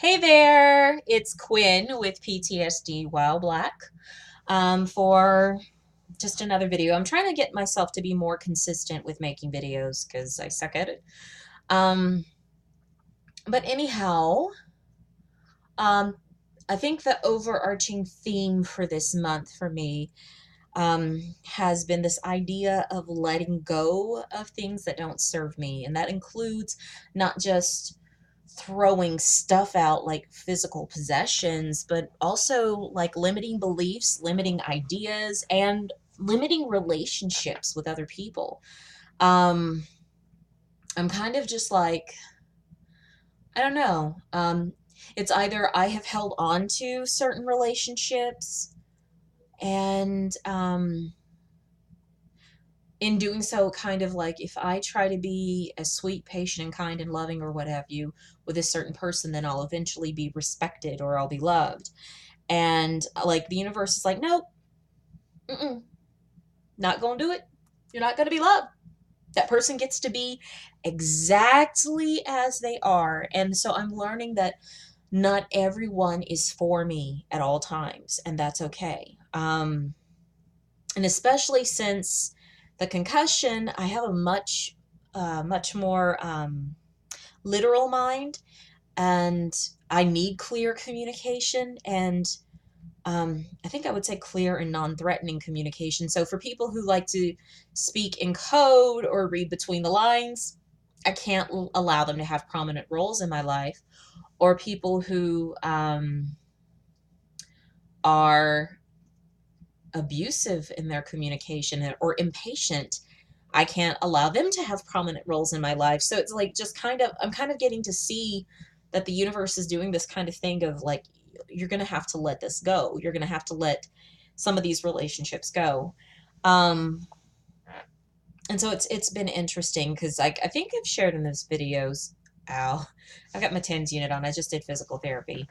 Hey there, it's Quinn with PTSD While Black for just another video. I'm trying to get myself to be more consistent with making videos because I suck at it. Um, but anyhow, um, I think the overarching theme for this month for me has been this idea of letting go of things that don't serve me. And that includes not just throwing stuff out like physical possessions, but also like limiting beliefs, limiting ideas, and limiting relationships with other people. Um, I'm kind of just like, I don't know. It's either I have held on to certain relationships and in doing so, kind of like if I try to be as sweet, patient, and kind and loving or what have you with a certain person, then I'll eventually be respected or I'll be loved. And like the universe is like, nope, mm-mm, not gonna do it. You're not gonna be loved. That person gets to be exactly as they are. And so I'm learning that not everyone is for me at all times, and that's okay. And especially since the concussion, I have a much more literal mind, and I need clear communication and I think I would say clear and non-threatening communication. So for people who like to speak in code or read between the lines, I can't allow them to have prominent roles in my life. Or people who are abusive in their communication or impatient, I can't allow them to have prominent roles in my life. So it's like just kind of, I'm kind of getting to see that the universe is doing this kind of thing of like, you're going to have to let this go. You're going to have to let some of these relationships go. Um, and so it's been interesting because like I think I've shared in those videos. Ow, I've got my TENS unit on. I just did physical therapy.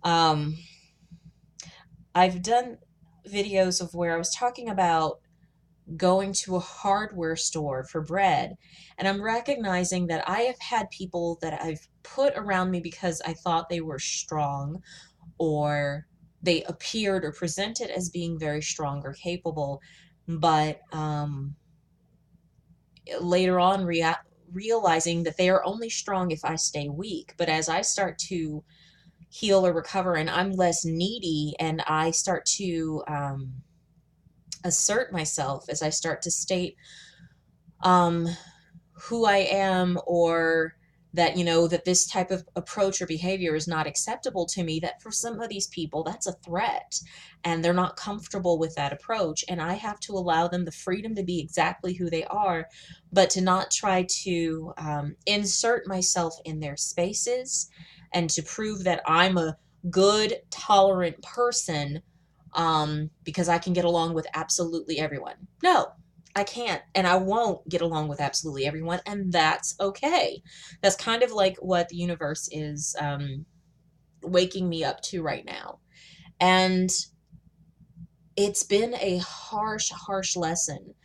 Um, I've done videos of where I was talking about going to a hardware store for bread. And I'm recognizing that I have had people that I've put around me because I thought they were strong or they appeared or presented as being very strong or capable. But later on, realizing that they are only strong if I stay weak. But as I start to heal or recover and I'm less needy and I start to assert myself, as I start to state um, who I am, or that, that this type of approach or behavior is not acceptable to me, that for some of these people, that's a threat and they're not comfortable with that approach. And I have to allow them the freedom to be exactly who they are, but to not try to insert myself in their spaces and to prove that I'm a good, tolerant person because I can get along with absolutely everyone. No, I can't and I won't get along with absolutely everyone, and that's okay. That's kind of like what the universe is waking me up to right now. And it's been a harsh, harsh lesson.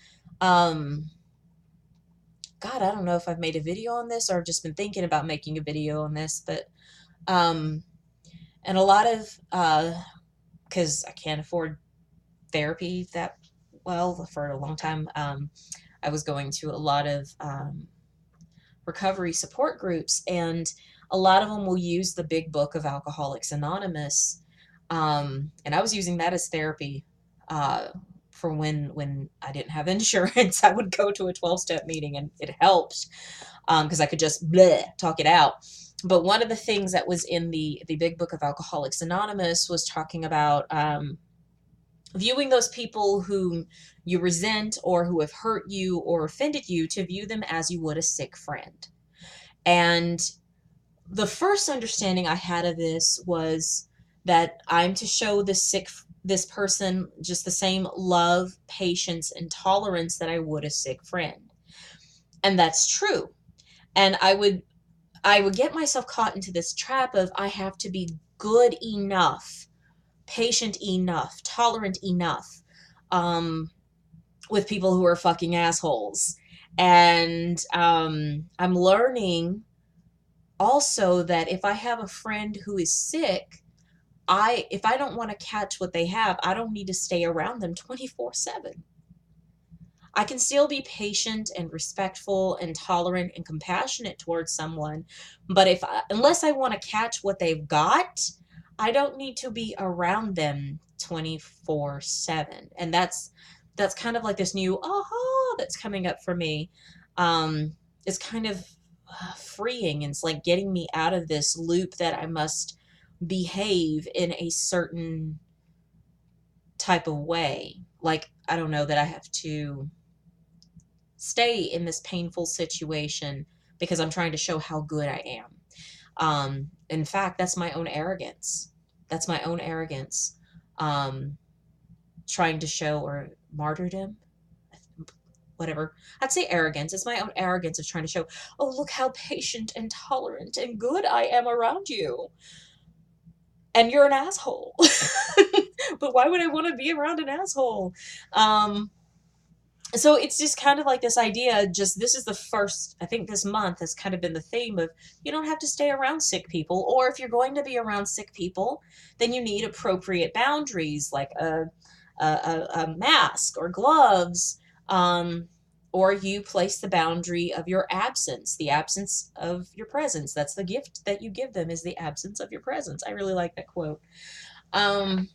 Um, God, I don't know if I've made a video on this or I've just been thinking about making a video on this, but um, and a lot of, because I can't afford therapy that well for a long time, I was going to a lot of recovery support groups, and a lot of them will use the big book of Alcoholics Anonymous. And I was using that as therapy for when I didn't have insurance. I would go to a 12-step meeting and it helped because I could just bleh, talk it out. But one of the things that was in the big book of Alcoholics Anonymous was talking about viewing those people whom you resent or who have hurt you or offended you, to view them as you would a sick friend. And the first understanding I had of this was that I'm to show this person just the same love, patience, and tolerance that I would a sick friend. And that's true. And I would get myself caught into this trap of I have to be good enough, patient enough, tolerant enough with people who are fucking assholes. And I'm learning also that if I have a friend who is sick, if I don't want to catch what they have, I don't need to stay around them 24/7. I can still be patient and respectful and tolerant and compassionate towards someone, but unless I want to catch what they've got, I don't need to be around them 24/7. And that's kind of like this new aha that's coming up for me. It's kind of freeing, and it's like getting me out of this loop that I must behave in a certain type of way. Like, I don't know, that I have to stay in this painful situation because I'm trying to show how good I am. In fact, that's my own arrogance. That's my own arrogance. Um, Trying to show, or martyrdom, whatever. I'd say arrogance. It's my own arrogance of trying to show, oh, look how patient and tolerant and good I am around you. And you're an asshole. But why would I want to be around an asshole? So it's just kind of like this idea, just this is the first, I think this month has kind of been the theme of, you don't have to stay around sick people, or if you're going to be around sick people, then you need appropriate boundaries, like a mask or gloves, or you place the boundary of your absence, the absence of your presence. That's the gift that you give them, is the absence of your presence. I really like that quote. Um,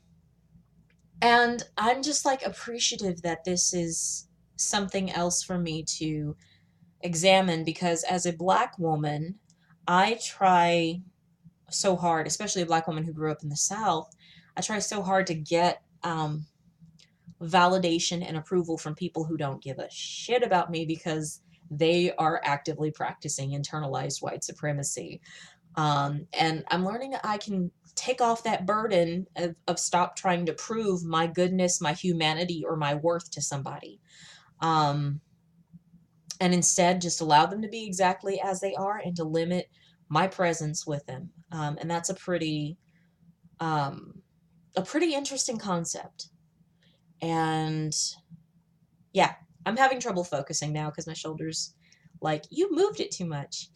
and I'm just like appreciative that this is something else for me to examine, because as a Black woman, I try so hard, especially a Black woman who grew up in the South, I try so hard to get validation and approval from people who don't give a shit about me because they are actively practicing internalized white supremacy. And I'm learning that I can take off that burden of stop trying to prove my goodness, my humanity, or my worth to somebody. Um, and instead just allow them to be exactly as they are and to limit my presence with them. And that's um, a pretty interesting concept. And yeah, I'm having trouble focusing now because my shoulders, like, you moved it too much.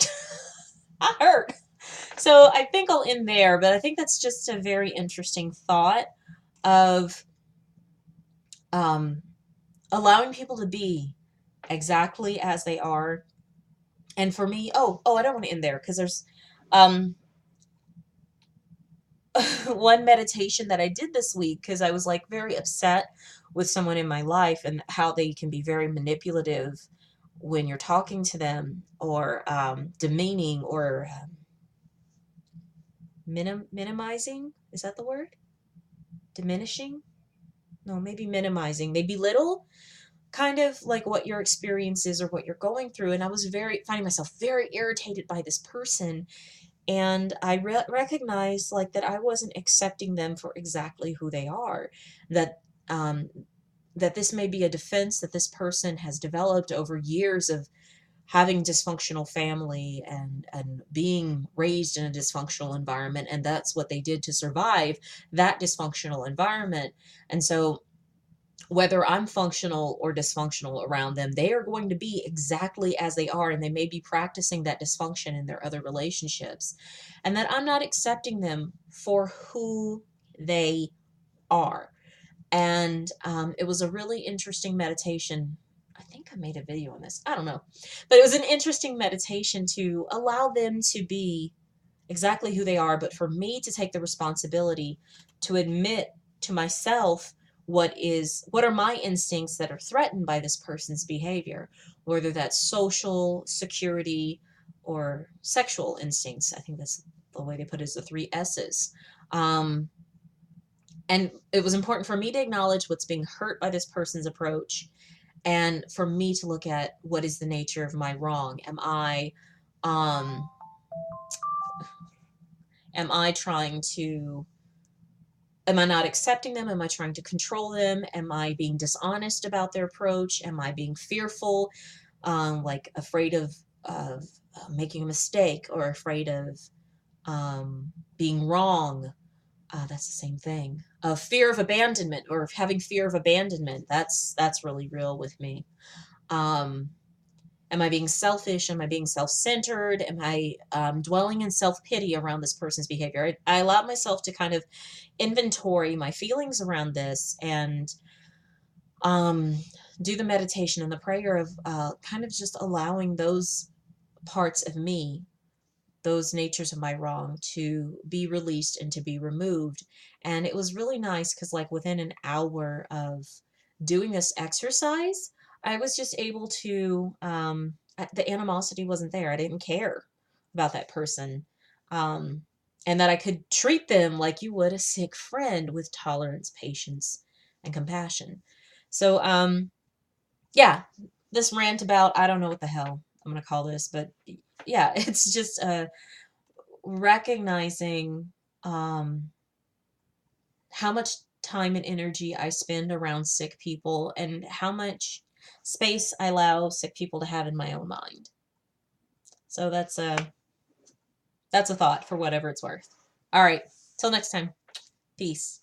I hurt. So I think I'll end there, but I think that's just a very interesting thought of um, allowing people to be exactly as they are. And for me, I don't want to end there because there's um, one meditation that I did this week because I was like very upset with someone in my life and how they can be very manipulative when you're talking to them, or demeaning, or minimizing. Is that the word? Diminishing? No, maybe minimizing. They belittle kind of like what your experience is or what you're going through. And I was finding myself very irritated by this person. And I recognized like that I wasn't accepting them for exactly who they are. That um, that this may be a defense that this person has developed over years of having dysfunctional family and being raised in a dysfunctional environment, and that's what they did to survive that dysfunctional environment. And so whether I'm functional or dysfunctional around them, they are going to be exactly as they are, and they may be practicing that dysfunction in their other relationships, and that I'm not accepting them for who they are. And it was a really interesting meditation. I think I made a video on this. I don't know. But it was an interesting meditation to allow them to be exactly who they are, but for me to take the responsibility to admit to myself what are my instincts that are threatened by this person's behavior, whether that's social, security, or sexual instincts. I think that's the way they put it, is the three S's. And it was important for me to acknowledge what's being hurt by this person's approach, and for me to look at what is the nature of my wrong. Um, am I trying to, am I not accepting them? Am I trying to control them? Am I being dishonest about their approach? Am I being fearful, like afraid of making a mistake, or afraid of being wrong? That's the same thing. Fear of abandonment, or having fear of abandonment. That's really real with me. Um, Am I being selfish? Am I being self-centered? Am I dwelling in self-pity around this person's behavior? I allowed myself to kind of inventory my feelings around this and um, do the meditation and the prayer of kind of just allowing those parts of me, those natures of my wrong, to be released and to be removed. And it was really nice because, like, within an hour of doing this exercise, I was just able to, the animosity wasn't there. I didn't care about that person. Um, and that I could treat them like you would a sick friend with tolerance, patience, and compassion. So, yeah, this rant about, I don't know what the hell I'm going to call this, but yeah, it's just recognizing um, how much time and energy I spend around sick people and how much space I allow sick people to have in my own mind. So that's a thought for whatever it's worth. All right, till next time. Peace.